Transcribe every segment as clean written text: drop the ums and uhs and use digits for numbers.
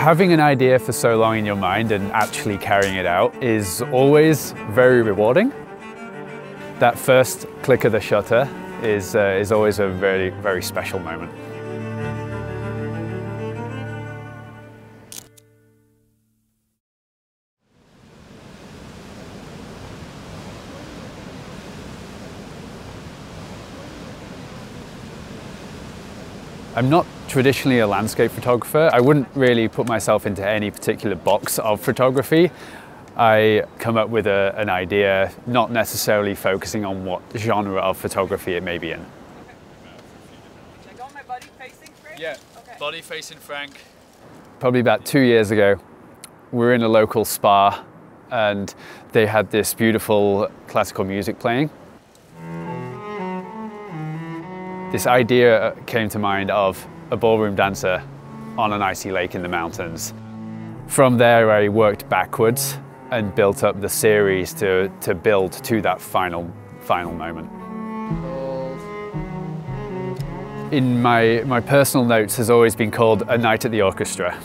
Having an idea for so long in your mind and actually carrying it out is always very rewarding. That first click of the shutter is always a very, very special moment. I'm not traditionally a landscape photographer. I wouldn't really put myself into any particular box of photography. I come up with an idea, not necessarily focusing on what genre of photography it may be in. Like on my body facing Frank? Yeah, okay. Body facing Frank. Probably about 2 years ago, we were in a local spa and they had this beautiful classical music playing. This idea came to mind of a ballroom dancer on an icy lake in the mountains. From there, I worked backwards and built up the series to build to that final moment. In my personal notes has always been called A Night at the Orchestra.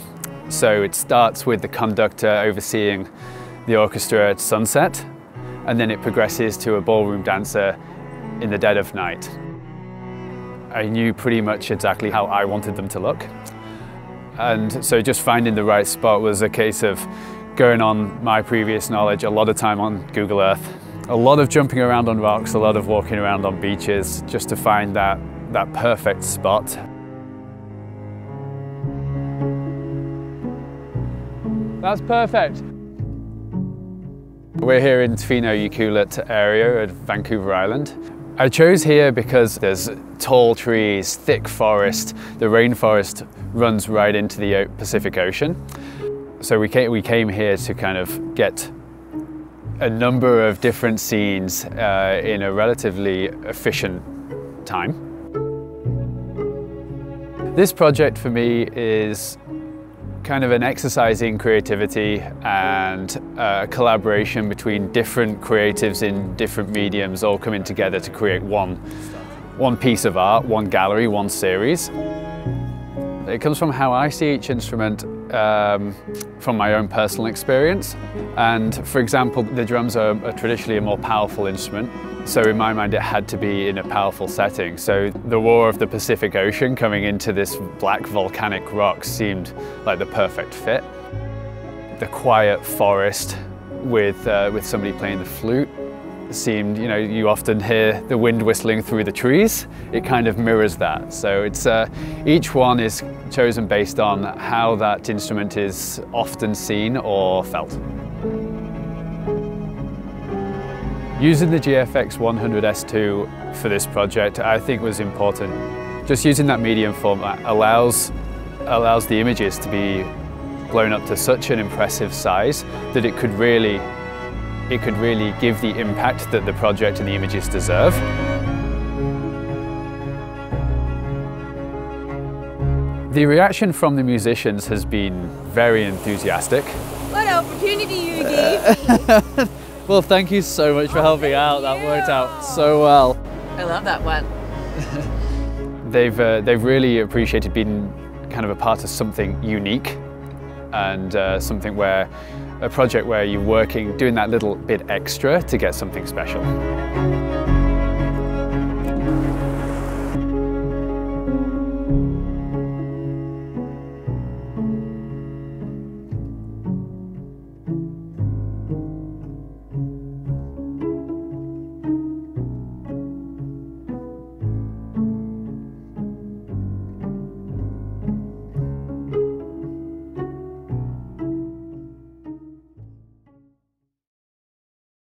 So it starts with the conductor overseeing the orchestra at sunset, and then it progresses to a ballroom dancer in the dead of night. I knew pretty much exactly how I wanted them to look. And so just finding the right spot was a case of going on my previous knowledge, a lot of time on Google Earth, a lot of jumping around on rocks, a lot of walking around on beaches, just to find that perfect spot. That's perfect. We're here in Tofino Ucluelet area at Vancouver Island. I chose here because there's tall trees, thick forest. The rainforest runs right into the Pacific Ocean. So we came here to kind of get a number of different scenes in a relatively efficient time. This project for me is kind of an exercise in creativity and a collaboration between different creatives in different mediums all coming together to create one piece of art, one gallery, one series. It comes from how I see each instrument from my own personal experience. And for example, the drums are traditionally a more powerful instrument. So in my mind, it had to be in a powerful setting. So the roar of the Pacific Ocean coming into this black volcanic rock seemed like the perfect fit. The quiet forest with somebody playing the flute seemed, you often hear the wind whistling through the trees. It kind of mirrors that. So it's each one is chosen based on how that instrument is often seen or felt. Using the GFX100S for this project, I think was important. Just using that medium format allows the images to be blown up to such an impressive size that it could really give the impact that the project and the images deserve. The reaction from the musicians has been very enthusiastic. What opportunity you gave! Well, thank you so much for helping out. That worked out so well. I love that one. They've really appreciated being kind of a part of something unique and a project where you're doing that little bit extra to get something special.